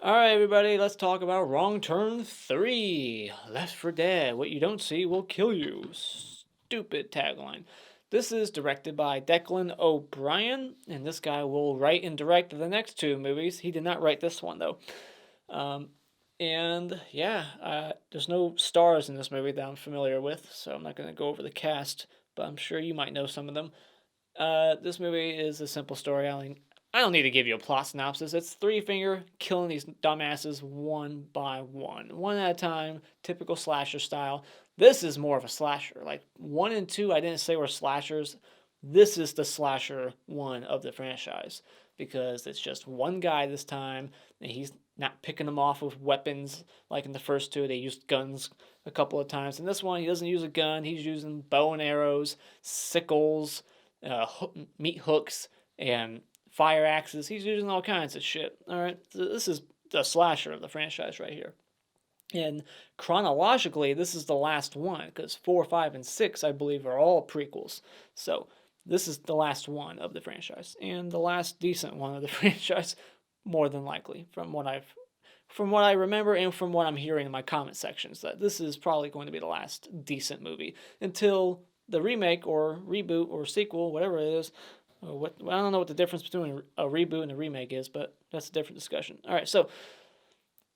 Alright, everybody, let's talk about Wrong Turn 3. Left for Dead. What you don't see will kill you. Stupid tagline. This is directed by Declan O'Brien, and this guy will write and direct the next two movies. He did not write this one, though. Um, and yeah, there's no stars in this movie that I'm familiar with, so I'm not going to go over the cast, but I'm sure you might know some of them. This movie is a simple story. I don't need to give you a plot synopsis. It's Three Finger killing these dumbasses one by one at a time, typical slasher style. This is more of a slasher. Like 1 and 2, I didn't say were slashers. This is the slasher one of the franchise because it's just one guy this time, and he's not picking them off with weapons like in the first two. They used guns a couple of times. In this one, he doesn't use a gun. He's using bow and arrows, sickles, meat hooks, and fire axes. He's using all kinds of shit. All right, so this is the slasher of the franchise right here. And chronologically, this is the last one because 4, 5, and 6, I believe, are all prequels. So this is the last one of the franchise and the last decent one of the franchise, more than likely, from what I remember and from what I'm hearing in my comment sections. That this is probably going to be the last decent movie until the remake or reboot or sequel, whatever it is. I don't know what the difference between a reboot and a remake is, but that's a different discussion. All right, so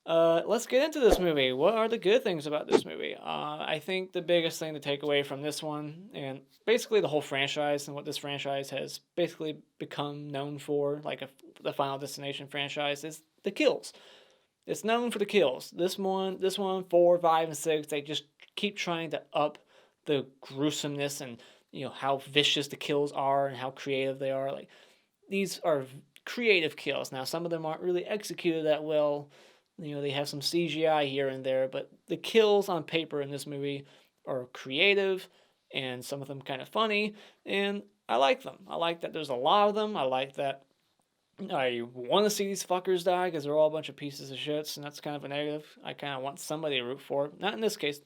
let's get into this movie. What are the good things about this movie? I think the biggest thing to take away from this one, and basically the whole franchise, and what this franchise has basically become known for, like the Final Destination franchise, is the kills. It's known for the kills. This one, 4, 5, and 6, they just keep trying to up the gruesomeness and how vicious the kills are and how creative they are. Like these are creative kills. Now some of them aren't really executed that well. They have some CGI here and there, but the kills on paper in this movie are creative and some of them kind of funny, and I like them. I like that there's a lot of them. I like that I want to see these fuckers die because they're all a bunch of pieces of shits, and that's kind of a negative. I kind of want somebody to root for. Not in this case,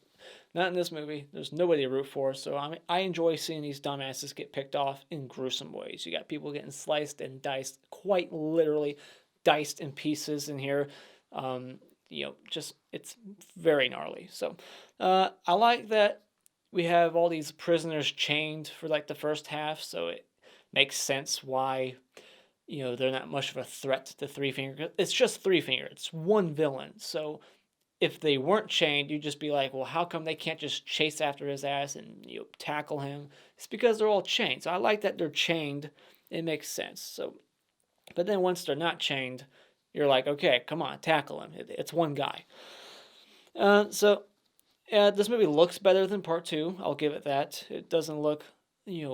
not in this movie. There's nobody to root for, so I enjoy seeing these dumbasses get picked off in gruesome ways. You got people getting sliced and diced, quite literally diced in pieces in here. Just it's very gnarly. So I like that we have all these prisoners chained for like the first half, so it makes sense why they're not much of a threat to Three Finger. It's just Three Finger. It's one villain. So if they weren't chained, you'd just be like, well, how come they can't just chase after his ass and tackle him? It's because they're all chained. So I like that they're chained. It makes sense. So, but then once they're not chained, you're like, okay, come on, tackle him. It's one guy. This movie looks better than part two. I'll give it that. It doesn't look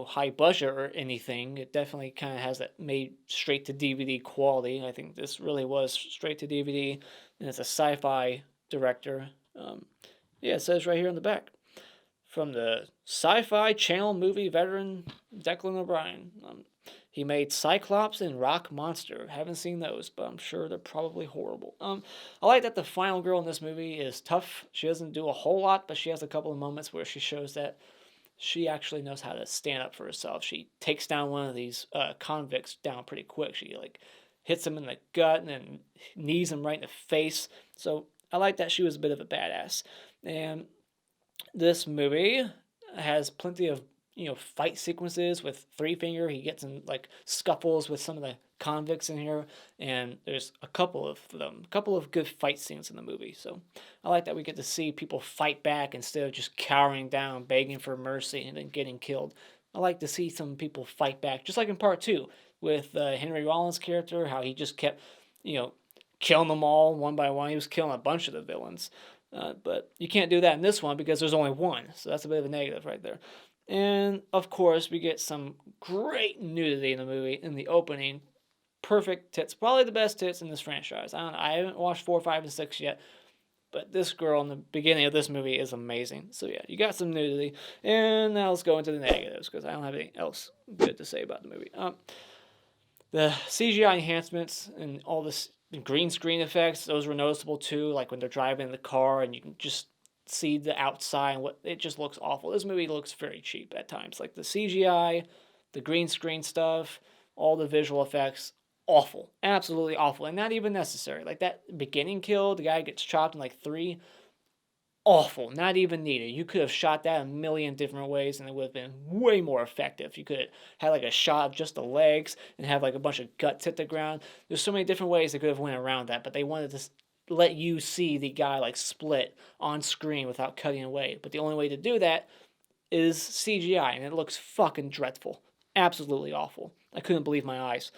high budget or anything. It definitely kind of has that made straight to DVD quality. I think this really was straight to DVD, and it's a sci-fi director. It says right here on the back, from the Sci-Fi Channel movie veteran Declan O'Brien. He made Cyclops and Rock Monster. Haven't seen those, but I'm sure they're probably horrible. I like that the final girl in this movie is tough. She doesn't do a whole lot, but she has a couple of moments where she shows that she actually knows how to stand up for herself. She takes down one of these convicts down pretty quick. She hits him in the gut and then knees him right in the face. So I like that she was a bit of a badass. And this movie has plenty of fight sequences with Three Finger. He gets in like scuffles with some of the convicts in here, and there's a couple of good fight scenes in the movie. So I like that we get to see people fight back instead of just cowering down, begging for mercy, and then getting killed. I like to see some people fight back, just like in part two with Henry Rollins' character, how he just kept killing them all one by one. He was killing a bunch of the villains. But you can't do that in this one because there's only one, so that's a bit of a negative right there. And of course, we get some great nudity in the movie in the opening. Perfect tits, probably the best tits in this franchise. I haven't watched 4, 5, and 6 yet, but this girl in the beginning of this movie is amazing. So yeah, you got some nudity, and now let's go into the negatives because I don't have anything else good to say about the movie. The CGI enhancements and all this green screen effects, those were noticeable too. Like when they're driving in the car and you can just see the outside and it just looks awful. This movie looks very cheap at times. Like the CGI, the green screen stuff, all the visual effects awful, absolutely awful, and not even necessary. Like that beginning kill, the guy gets chopped in like three, awful, not even needed. You could have shot that a million different ways and it would have been way more effective. You could have had like a shot of just the legs and have like a bunch of guts hit the ground. There's so many different ways they could have went around that, but they wanted to let you see the guy like split on screen without cutting away. But the only way to do that is CGI, and it looks fucking dreadful. Absolutely awful. I couldn't believe my eyes.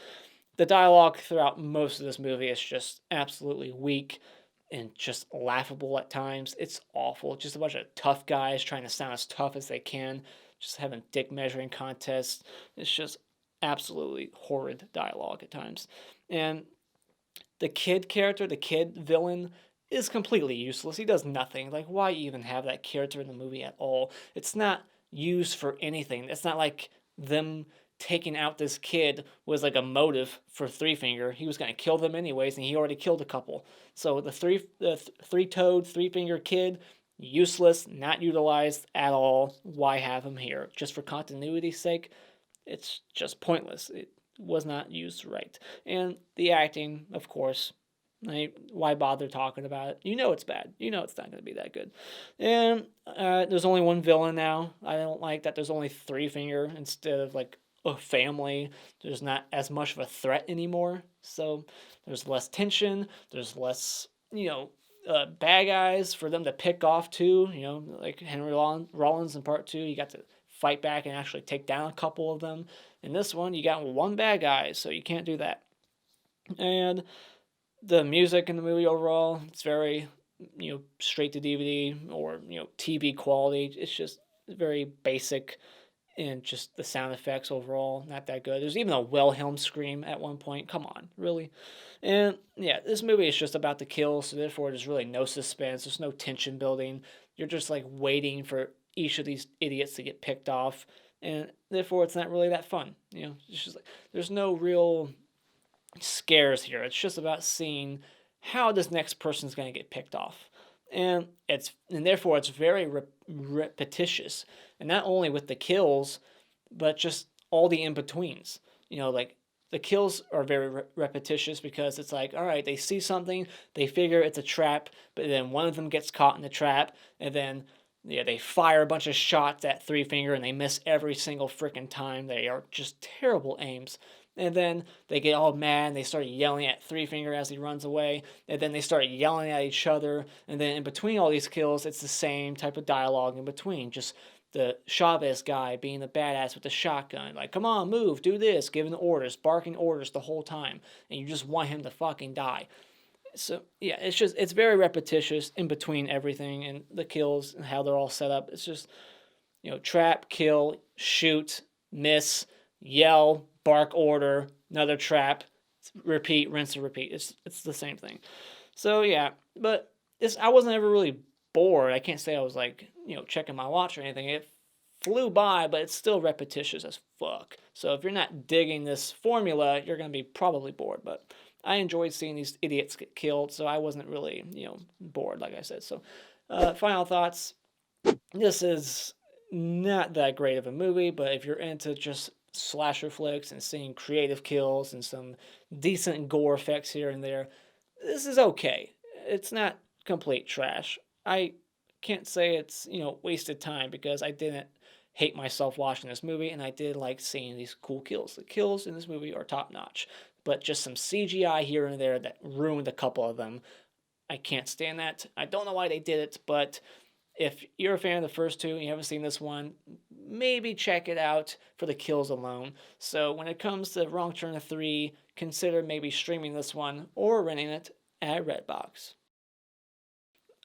The dialogue throughout most of this movie is just absolutely weak and just laughable at times. It's awful. Just a bunch of tough guys trying to sound as tough as they can, just having dick measuring contests. It's just absolutely horrid dialogue at times. And the kid character, the kid villain, is completely useless. He does nothing. Like, why even have that character in the movie at all? It's not used for anything. It's not like them taking out this kid was like a motive for Three Finger. He was gonna kill them anyways, and he already killed a couple. So the three-toed, three-finger kid, useless, not utilized at all. Why have him here? Just for continuity's sake? It's just pointless. It was not used right. And the acting, of course, why bother talking about it? You know it's bad. You know it's not going to be that good. And there's only one villain now. I don't like that there's only Three Finger instead of like a family. There's not as much of a threat anymore. So there's less tension. There's less, bad guys for them to pick off too. Like Henry Rollins in part two, you got to fight back and actually take down a couple of them. In this one, you got one bad guy, so you can't do that. And the music in the movie overall, it's very, straight to DVD or, TV quality. It's just very basic, and just the sound effects overall, not that good. There's even a Wilhelm scream at one point. Come on, really? And yeah, this movie is just about the kill, so therefore there's really no suspense. There's no tension building. You're just like waiting for each of these idiots to get picked off, and therefore it's not really that fun. It's just like there's no real scares here. It's just about seeing how this next person's going to get picked off. And therefore it's very repetitious, and not only with the kills, but just all the in-betweens. Like the kills are very repetitious because it's like, all right, they see something, they figure it's a trap, but then one of them gets caught in the trap, and then they fire a bunch of shots at Three Finger and they miss every single freaking time. They are just terrible aims. And then they get all mad and they start yelling at Three Finger as he runs away. And then they start yelling at each other. And then in between all these kills, it's the same type of dialogue in between. Just the Chavez guy being the badass with the shotgun. Like, come on, move, do this, giving orders, barking orders the whole time. And you just want him to fucking die. So, yeah, it's very repetitious in between everything. And the kills and how they're all set up. It's just, trap, kill, shoot, miss, yell, bark order, another trap, repeat, rinse and repeat. It's the same thing. So yeah, but I wasn't ever really bored. I can't say I was like, checking my watch or anything. It flew by, but it's still repetitious as fuck. So if you're not digging this formula, you're going to be probably bored. But I enjoyed seeing these idiots get killed, so I wasn't really, bored, like I said. So final thoughts. This is not that great of a movie, but if you're into just slasher flicks and seeing creative kills and some decent gore effects here and there, this is okay. It's not complete trash. I can't say it's, wasted time because I didn't hate myself watching this movie, and I did like seeing these cool kills. The kills in this movie are top notch, but just some CGI here and there that ruined a couple of them. I can't stand that. I don't know why they did it, but if you're a fan of the first two and you haven't seen this one, maybe check it out for the kills alone. So when it comes to Wrong Turn 3, consider maybe streaming this one or renting it at Redbox.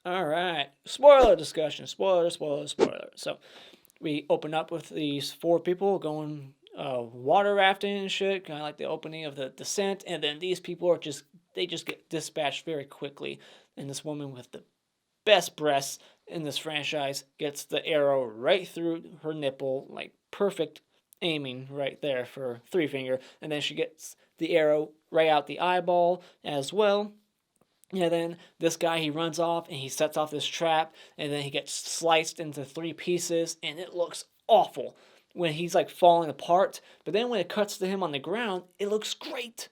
Alright, spoiler discussion. Spoiler. So we open up with these four people going water rafting and shit, kind of like the opening of the Descent, and then these people they just get dispatched very quickly, and this woman with the best breasts in this franchise gets the arrow right through her nipple, like perfect aiming right there for Three Finger, and then she gets the arrow right out the eyeball as well. And then this guy, he runs off and he sets off this trap, and then he gets sliced into three pieces, and it looks awful when he's like falling apart. But then when it cuts to him on the ground, it looks great.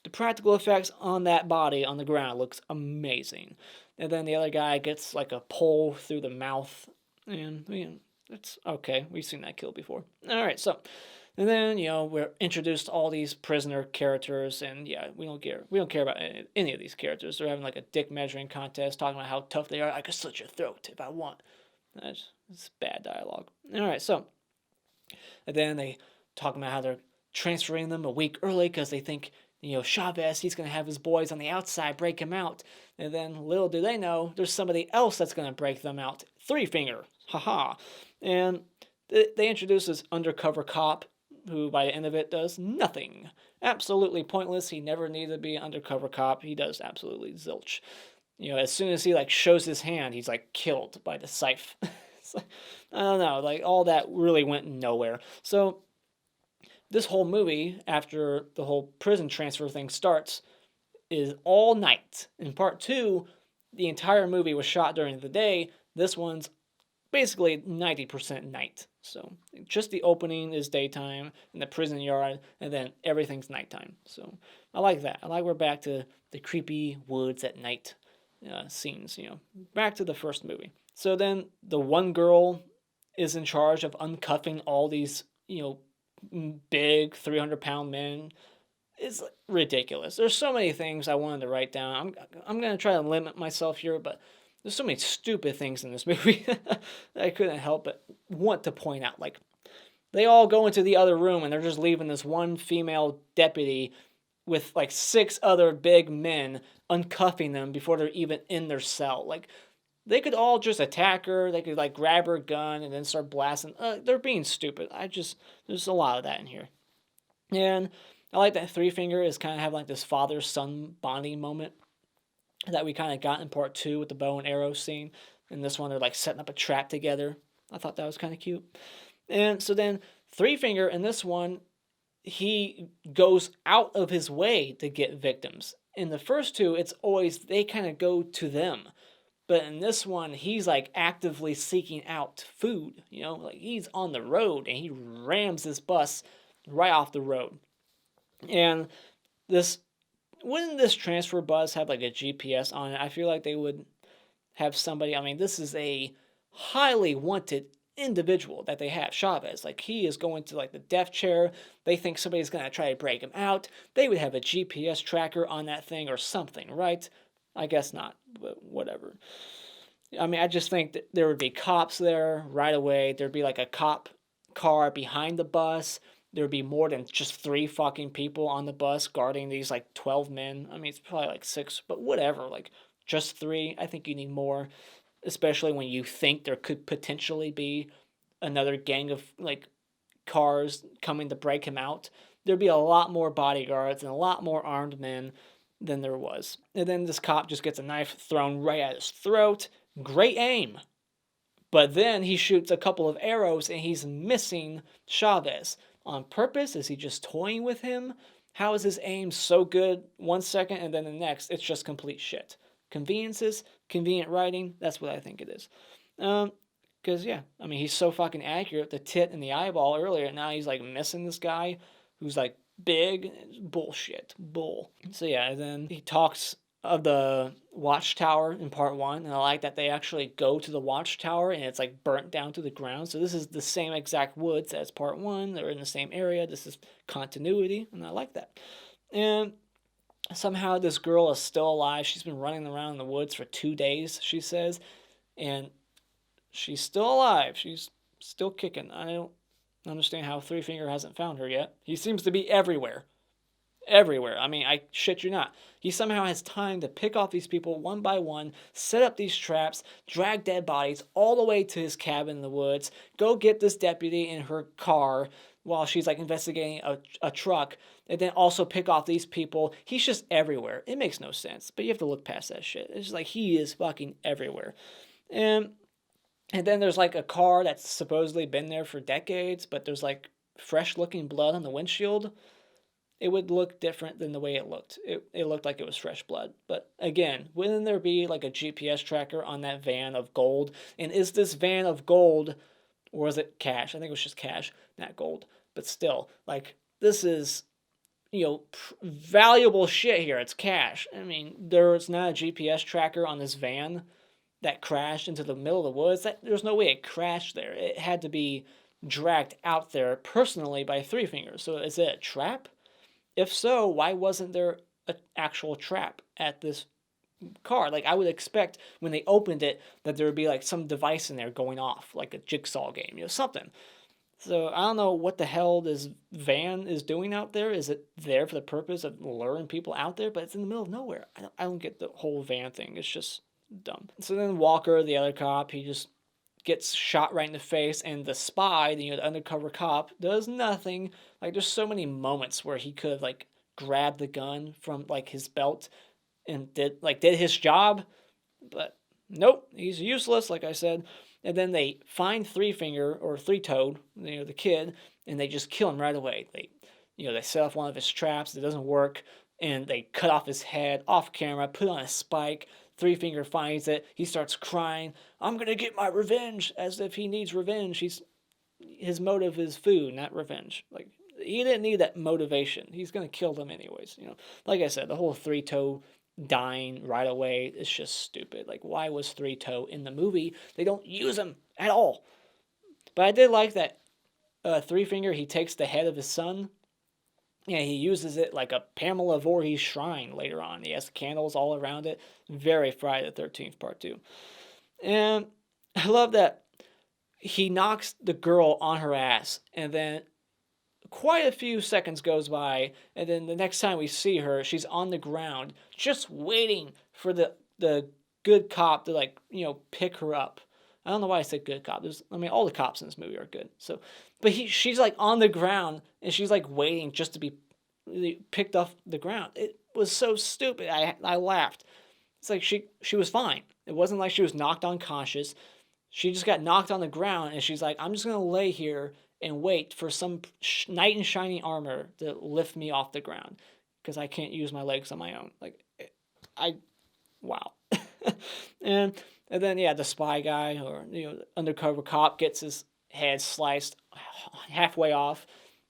The practical effects on that body on the ground looks amazing. And then the other guy gets like a pole through the mouth, and it's okay. We've seen that kill before. All right, so and then we're introduced to all these prisoner characters, and yeah, we don't care. We don't care about any of these characters. They're having like a dick measuring contest, talking about how tough they are. I could slit your throat if I want. That's bad dialogue. All right, so and then they talk about how they're transferring them a week early because they think Chavez, he's going to have his boys on the outside break him out. And then little do they know, there's somebody else that's going to break them out. Three Finger. Haha. And they introduce this undercover cop who by the end of it does nothing. Absolutely pointless. He never needed to be an undercover cop. He does absolutely zilch. As soon as he shows his hand, he's killed by the scythe. I don't know, all that really went nowhere. So this whole movie, after the whole prison transfer thing starts, is all night. In part 2, the entire movie was shot during the day. This one's basically 90% night. So just the opening is daytime in the prison yard, and then everything's nighttime. So I like that. I like we're back to the creepy woods at night scenes, back to the first movie. So then the one girl is in charge of uncuffing all these, big 300-pound men. It's ridiculous. There's so many things I wanted to write down. I'm going to try to limit myself here, but there's so many stupid things in this movie that I couldn't help but want to point out. They all go into the other room and they're just leaving this one female deputy with 6 other big men uncuffing them before they're even in their cell. They could all just attack her. They could grab her gun and then start blasting. They're being stupid. There's a lot of that in here. And I like that Three Finger is kind of having this father-son bonding moment that we kind of got in part 2 with the bow and arrow scene. In this one, they're setting up a trap together. I thought that was kind of cute. And so then Three Finger in this one, he goes out of his way to get victims. In the first 2, it's always they kind of go to them. But in this one, he's actively seeking out food. He's on the road and he rams this bus right off the road. And wouldn't this transfer bus have a GPS on it? I feel like they would have somebody. I mean, this is a highly wanted individual that they have, Chavez. He is going to the death chair. They think somebody's going to try to break him out. They would have a GPS tracker on that thing or something, right? I guess not, but whatever. I mean, I just think that there would be cops there right away. There'd be a cop car behind the bus. There would be more than just 3 fucking people on the bus guarding these 12 men. I mean, it's probably 6, but whatever. Just 3. I think you need more, especially when you think there could potentially be another gang of cars coming to break him out. There'd be a lot more bodyguards and a lot more armed men than there was. And then this cop just gets a knife thrown right at his throat. Great aim. But then he shoots a couple of arrows and he's missing Chavez. On purpose? Is he just toying with him? How is his aim so good 1 second and then the next it's just complete shit? Conveniences, convenient writing, that's what I think it is. Because, yeah, I mean, he's so fucking accurate. The tit and the eyeball earlier, and now he's missing this guy who's big. Bullshit. Bull. So yeah, and then he talks of the watchtower in part 1, and I like that they actually go to the watchtower and it's burnt down to the ground. So this is the same exact woods as part 1. They're in the same area. This is continuity, and I like that. And somehow this girl is still alive. She's been running around in the woods for 2 days, she says, and she's still alive. She's still kicking. I don't understand how Three Finger hasn't found her yet. He seems to be everywhere. Everywhere. I mean, I shit you not. He somehow has time to pick off these people one by one, set up these traps, drag dead bodies all the way to his cabin in the woods, go get this deputy in her car while she's investigating a truck, and then also pick off these people. He's just everywhere. It makes no sense, but you have to look past that shit. It's just he is fucking everywhere. And then there's a car that's supposedly been there for decades, but there's fresh looking blood on the windshield. It would look different than the way it looked. It looked like it was fresh blood. But again, wouldn't there be a GPS tracker on that van of gold? And is this van of gold, or is it cash? I think it was just cash, not gold. But still, this is, valuable shit here. It's cash. I mean, there's not a GPS tracker on this van that crashed into the middle of the woods. There's no way it crashed there. It had to be dragged out there personally by Three Fingers. So is it a trap? If so, why wasn't there an actual trap at this car? Like, I would expect when they opened it that there would be like some device in there going off, like a jigsaw game, something. So I don't know what the hell this van is doing out there. Is it there for the purpose of luring people out there? But it's in the middle of nowhere. I don't get the whole van thing. It's just dumb. So then Walker, the other cop, he just gets shot right in the face, and the spy, the undercover cop, does nothing. Like, there's so many moments where he could have like grabbed the gun from like his belt and did his job, but nope, he's useless, like I said. And then they find Three Finger or Three Toed, the kid, and they just kill him right away. They set off one of his traps. It doesn't work, and they cut off his head off camera, put on a spike. Three Finger finds it. He starts crying. I'm gonna get my revenge, as if he needs revenge. His motive is food, not revenge. Like, he didn't need that motivation. He's gonna kill them anyways. Like I said, the whole Three Toe dying right away is just stupid. Like, why was Three Toe in the movie? They don't use him at all. But I did like that Three Finger, he takes the head of his son. Yeah, he uses it like a Pamela Voorhees shrine later on. He has candles all around it. Very Friday the 13th Part 2. And I love that he knocks the girl on her ass, and then quite a few seconds goes by, and then the next time we see her, she's on the ground, just waiting for the good cop to pick her up. I don't know why I said good cop. All the cops in this movie are good. So, but she's like on the ground, and she's like waiting just to be picked off the ground. It was so stupid. I laughed. It's like she was fine. It wasn't like she was knocked unconscious. She just got knocked on the ground, and she's like, I'm just gonna lay here and wait for some knight in shining armor to lift me off the ground, because I can't use my legs on my own. Wow. and then the spy guy, or undercover cop, gets his head sliced halfway off,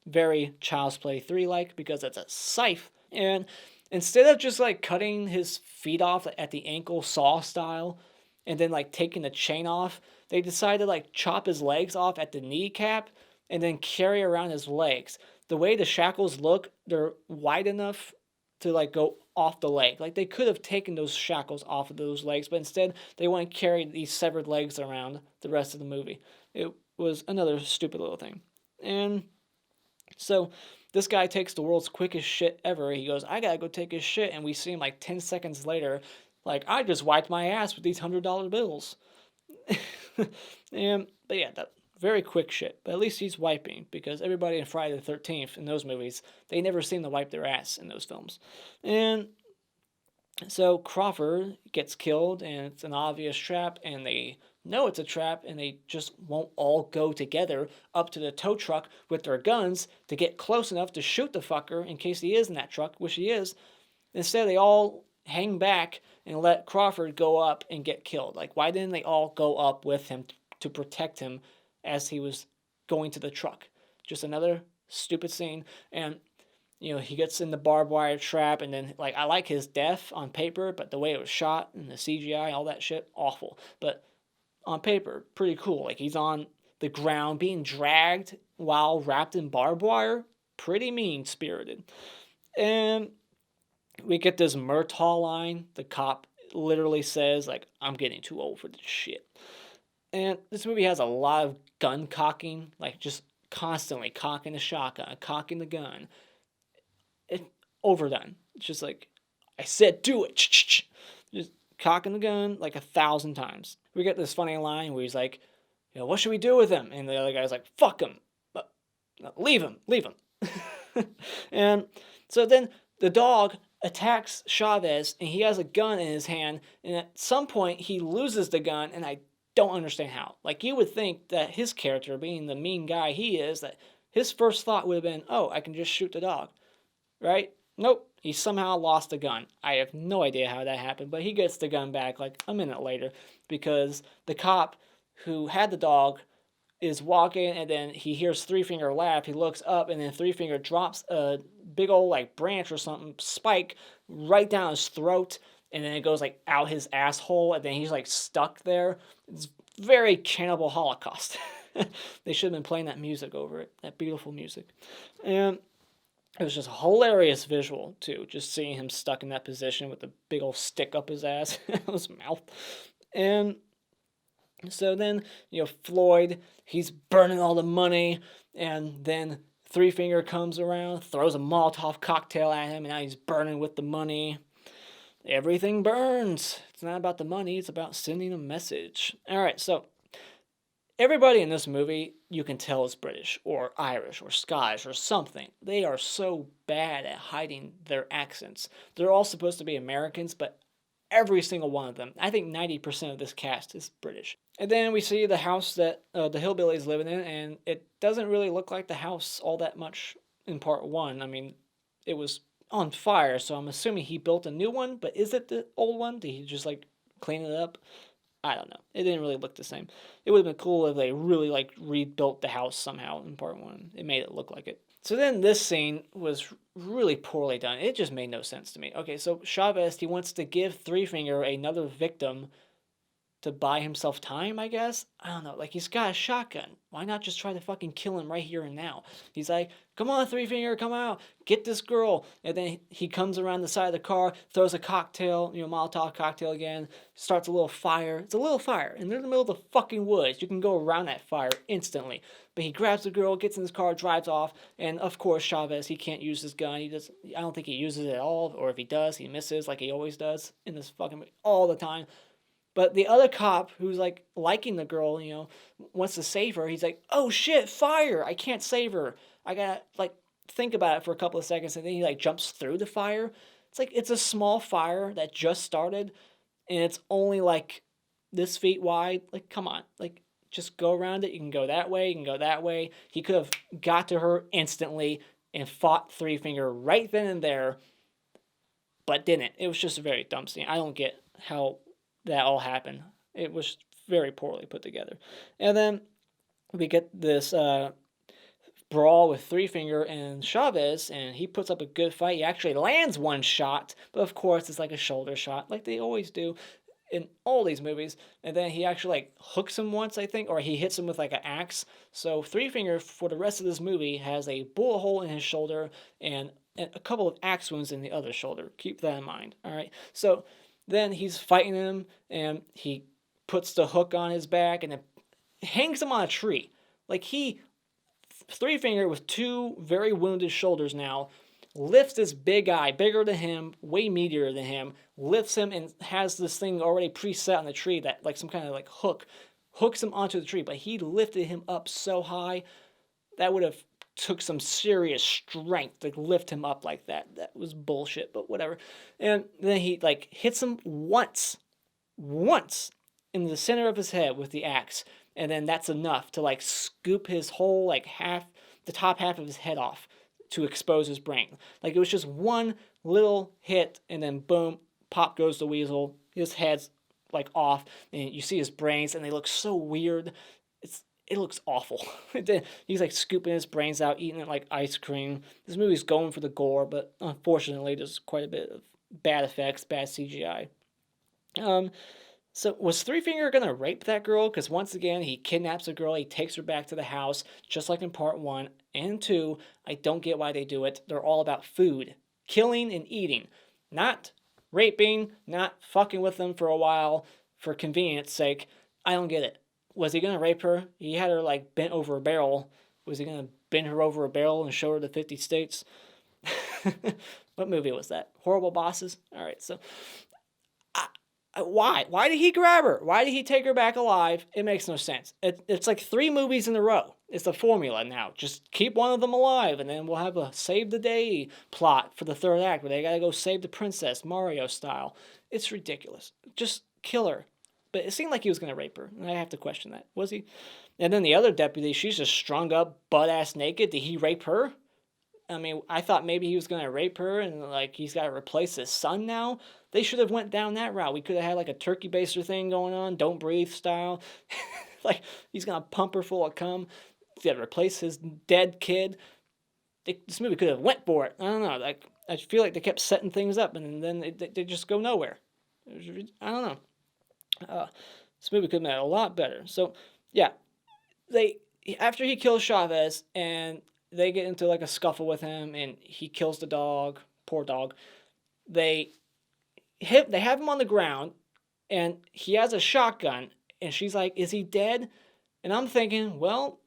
very Child's Play 3 like, because it's a scythe. And instead of just cutting his feet off at the ankle saw style, and then taking the chain off, they decided to chop his legs off at the kneecap and then carry around his legs. The way the shackles look, they're wide enough to go off the leg. They could have taken those shackles off of those legs, but instead they want to carry these severed legs around the rest of the movie. It was another stupid little thing. And so this guy takes the world's quickest shit ever. He goes, I gotta go take his shit, and we see him 10 seconds later, I just wiped my ass with these $100 bills. But that very quick shit. But at least he's wiping, because everybody in Friday the 13th in those movies, they never seem to wipe their ass in those films. And so Crawford gets killed, and it's an obvious trap, and they know it's a trap, and they just won't all go together up to the tow truck with their guns to get close enough to shoot the fucker in case he is in that truck, which he is. Instead, they all hang back and let Crawford go up and get killed. Why didn't they all go up with him to protect him as he was going to the truck? Just another stupid scene. And he gets in the barbed wire trap, and then I like his death on paper, but the way it was shot and the CGI, all that shit, awful. But on paper, pretty cool. He's on the ground being dragged while wrapped in barbed wire. Pretty mean-spirited. And we get this Murtaugh line. The cop literally says, I'm getting too old for this shit. And this movie has a lot of gun cocking, just constantly cocking the shotgun, cocking the gun. It's overdone. It's just I said do it. Just cocking the gun 1,000 times. We get this funny line where he's what should we do with him? And the other guy's fuck him. Leave him. And so then the dog attacks Chavez, and he has a gun in his hand, and at some point he loses the gun, and I don't understand how. You would think that his character, being the mean guy he is, that his first thought would have been, oh, I can just shoot the dog, right? Nope, he somehow lost the gun. I have no idea how that happened, but he gets the gun back a minute later, because the cop who had the dog is walking, and then he hears Three Finger laugh. He looks up, and then Three Finger drops a big old like branch or something, spike, right down his throat, and then it goes like out his asshole, and then he's like stuck there. It's very Cannibal Holocaust. They should have been playing that music over it, that beautiful music. And it was just a hilarious visual, too, just seeing him stuck in that position with the big old stick up his ass, his mouth. And so then, Floyd, he's burning all the money, and then Three Finger comes around, throws a Molotov cocktail at him, and now he's burning with the money. Everything burns. It's not about the money, it's about sending a message. All right, so everybody in this movie, you can tell is British or Irish or Scottish or something. They are so bad at hiding their accents. They're all supposed to be Americans, but every single one of them, I think 90% of this cast is British. And then we see the house that the hillbillies living in, and it doesn't really look like the house all that much in part one. I mean, it was on fire, so I'm assuming he built a new one, but is it the old one? Did he just like clean it up? I don't know. It didn't really look the same. It would have been cool if they really like rebuilt the house somehow in part one. It made it look like it. So then this scene was really poorly done. It just made no sense to me. Okay, so Chavez, he wants to give Three Finger another victim to buy himself time, I guess? I don't know. Like, he's got a shotgun. Why not just try to fucking kill him right here and now? He's like, come on, Three Finger, come out. Get this girl. And then he comes around the side of the car, throws a cocktail, Molotov cocktail again, starts a little fire. It's a little fire. And they're in the middle of the fucking woods. You can go around that fire instantly. But he grabs the girl, gets in his car, drives off. And, of course, Chavez, he can't use his gun. I don't think he uses it at all. Or if he does, he misses like he always does in this fucking movie all the time. But the other cop who's like liking the girl, wants to save her. He's like, "Oh shit, fire! I can't save her. I gotta like think about it for a couple of seconds," and then he like jumps through the fire. It's like it's a small fire that just started, and it's only like this feet wide. Like, come on, like just go around it. You can go that way. You can go that way. He could have got to her instantly and fought Three Finger right then and there, but didn't. It was just a very dumb scene. I don't get how that all happened. It was very poorly put together. And then we get this brawl with Three Finger and Chavez, and he puts up a good fight. He actually lands one shot, but of course it's like a shoulder shot, like they always do in all these movies. And then he actually like hooks him once, I think, or he hits him with like an axe. So Three Finger for the rest of this movie has a bullet hole in his shoulder and a couple of axe wounds in the other shoulder. Keep that in mind. All right. So then he's fighting him, and he puts the hook on his back, and then hangs him on a tree. Like Three Finger with two very wounded shoulders now, lifts this big guy, bigger than him, way meatier than him, lifts him and has this thing already preset on the tree that like some kind of like hooks him onto the tree. But he lifted him up so high that would have took some serious strength to lift him up like that. That was bullshit, but whatever. And then he like hits him once in the center of his head with the axe, and then that's enough to like scoop his whole like the top half of his head off to expose his brain. Like it was just one little hit, and then boom, pop goes the weasel. His head's like off, and you see his brains, and they look so weird. It looks awful. He's like scooping his brains out, eating it like ice cream. This movie's going for the gore, but unfortunately there's quite a bit of bad effects, bad CGI. So was Three Finger gonna rape that girl? Because once again, he kidnaps a girl, he takes her back to the house, just like in part 1 and 2. I don't get why they do it. They're all about food. Killing and eating. Not raping, not fucking with them for a while for convenience sake. I don't get it. Was he gonna rape her? He had her like bent over a barrel. Was he gonna bend her over a barrel and show her the 50 states? What movie was that? Horrible Bosses? Alright, so why? Why did he grab her? Why did he take her back alive? It makes no sense. It's like 3 movies in a row. It's a formula now. Just keep one of them alive, and then we'll have a save the day plot for the 3rd act where they gotta go save the princess, Mario style. It's ridiculous. Just kill her. But it seemed like he was going to rape her. And I have to question that. Was he? And then the other deputy, she's just strung up, butt-ass naked. Did he rape her? I mean, I thought maybe he was going to rape her and, like, he's got to replace his son now. They should have went down that route. We could have had, like, a turkey baster thing going on, don't breathe style. Like, he's gonna pump her full of cum to replace his dead kid. This movie could have went for it. I don't know. Like, I feel like they kept setting things up, and then they just go nowhere. I don't know. This movie could have been a lot better. So, yeah, after he kills Chavez, and they get into like a scuffle with him, and he kills the dog. Poor dog. They have him on the ground, and he has a shotgun, and she's like, "Is he dead?" And I'm thinking, well,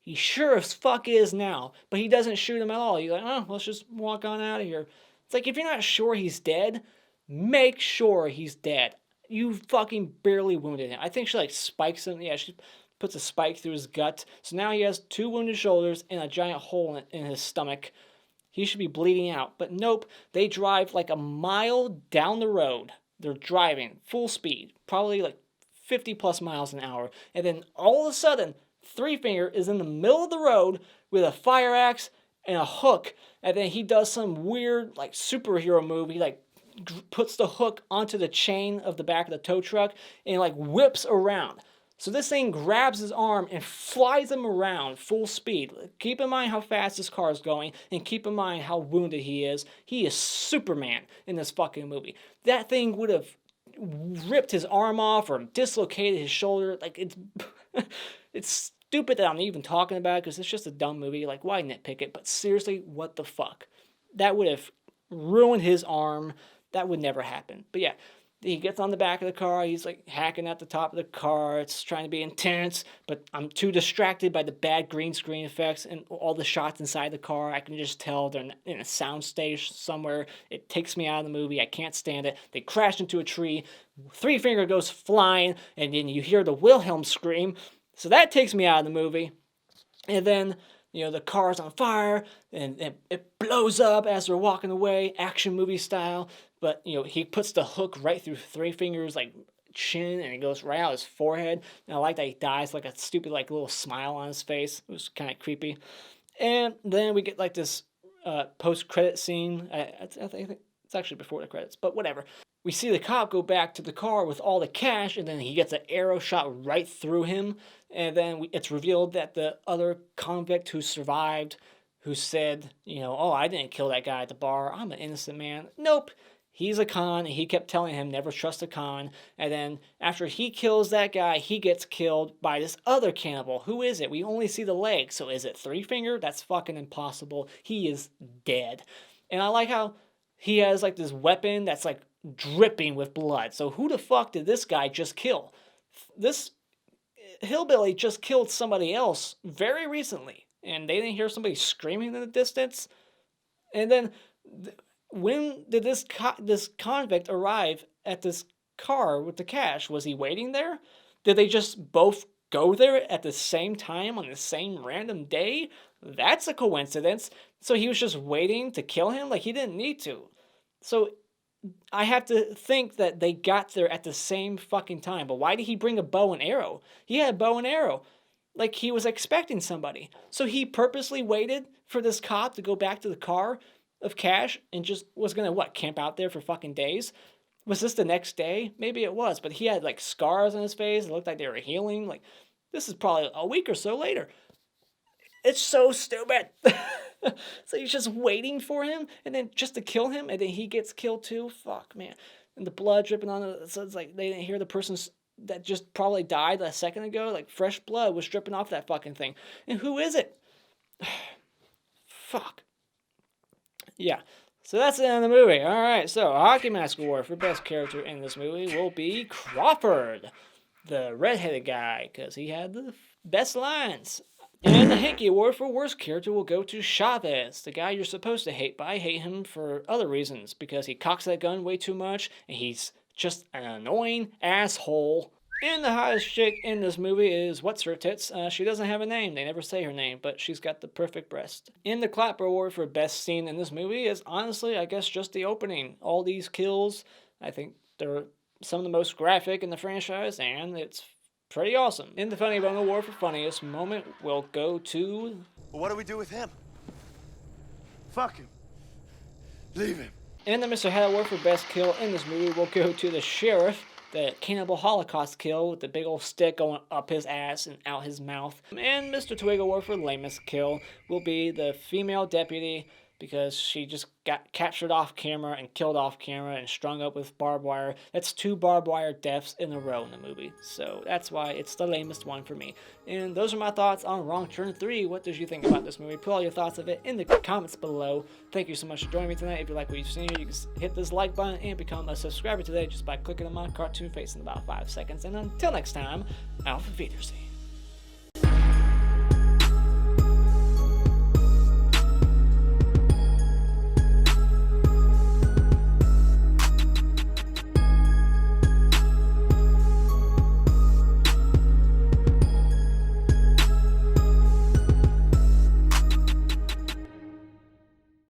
he sure as fuck is now. But he doesn't shoot him at all. He's like, oh, let's just walk on out of here. It's like, if you're not sure he's dead, make sure he's dead. You fucking barely wounded him. I think she like spikes him. Yeah, she puts a spike through his gut. So now he has 2 wounded shoulders and a giant hole in his stomach. He should be bleeding out. But nope, they drive like a mile down the road. They're driving full speed, probably like 50 plus miles an hour. And then all of a sudden, Three Finger is in the middle of the road with a fire axe and a hook, and then he does some weird like superhero move. He like puts the hook onto the chain of the back of the tow truck and like whips around. So this thing grabs his arm and flies him around full speed. Keep in mind how fast this car is going, and keep in mind how wounded he is. He is Superman in this fucking movie. That thing would have ripped his arm off or dislocated his shoulder. Like, it's it's stupid that I'm even talking about it, because it's just a dumb movie. Like, why nitpick it? But seriously, what the fuck? That would have ruined his arm. That would never happen. But yeah, he gets on the back of the car. He's like hacking at the top of the car. It's trying to be intense, but I'm too distracted by the bad green screen effects and all the shots inside the car. I can just tell they're in a soundstage somewhere. It takes me out of the movie. I can't stand it. They crash into a tree. Three Finger goes flying, and then you hear the Wilhelm scream. So that takes me out of the movie. And then, you know, the car's on fire, and it blows up as they're walking away, action movie style. But, you know, he puts the hook right through Three Fingers' like chin, and it goes right out his forehead. And I like that he dies like a stupid like little smile on his face. It was kind of creepy. And then we get like this post-credit scene. I think it's actually before the credits, but whatever. We see the cop go back to the car with all the cash, and then he gets an arrow shot right through him. And then it's revealed that the other convict who survived, who said, you know, oh, I didn't kill that guy at the bar. I'm an innocent man. Nope. He's a con, and he kept telling him never trust a con. And then after he kills that guy, he gets killed by this other cannibal. Who is it? We only see the leg. So is it Three Finger? That's fucking impossible. He is dead. And I like how he has like this weapon that's like dripping with blood. So who the fuck did this guy just kill? This hillbilly just killed somebody else very recently, and they didn't hear somebody screaming in the distance. And then when did this convict arrive at this car with the cash? Was he waiting there? Did they just both go there at the same time on the same random day? That's a coincidence. So he was just waiting to kill him? Like, he didn't need to. So I have to think that they got there at the same fucking time. But why did he bring a bow and arrow? He had a bow and arrow. Like, he was expecting somebody. So he purposely waited for this cop to go back to the car of cash and just was gonna, what, camp out there for fucking days? Was this the next day? Maybe it was. But he had, like, scars on his face. It looked like they were healing. Like, this is probably a week or so later. It's so stupid. So he's just waiting for him, and then just to kill him, and then he gets killed too. Fuck, man. And the blood dripping on it. So it's like they didn't hear the person that just probably died a second ago. Like, fresh blood was dripping off that fucking thing. And who is it? Fuck. Yeah. So that's the end of the movie. All right. So Hockey Mask Award for best character in this movie will be Crawford, the redheaded guy, because he had the best lines. And the Hanky Award for worst character will go to Chavez, the guy you're supposed to hate, but I hate him for other reasons, because he cocks that gun way too much, and he's just an annoying asshole. And the hottest chick in this movie is What's-Her-Tits. She doesn't have a name. They never say her name, but she's got the perfect breast. And the Clapper Award for best scene in this movie is honestly, I guess, just the opening. All these kills, I think they're some of the most graphic in the franchise, and it's pretty awesome. And the Funny Bone Award for funniest moment will go to... Well, what do we do with him? Fuck him. Leave him. And the Mr. Head Award for best kill in this movie will go to the sheriff the cannibal Holocaust kill with the big old stick going up his ass and out his mouth. And Mr. Twiggleworth for lamest kill will be the female deputy, because she just got captured off camera and killed off camera and strung up with barbed wire. That's 2 barbed wire deaths in a row in the movie. So that's why it's the lamest one for me. And those are my thoughts on Wrong Turn 3. What did you think about this movie? Put all your thoughts of it in the comments below. Thank you so much for joining me tonight. If you like what you've seen, you can hit this like button and become a subscriber today just by clicking on my cartoon face in about 5 seconds. And until next time, auf Wiedersehen.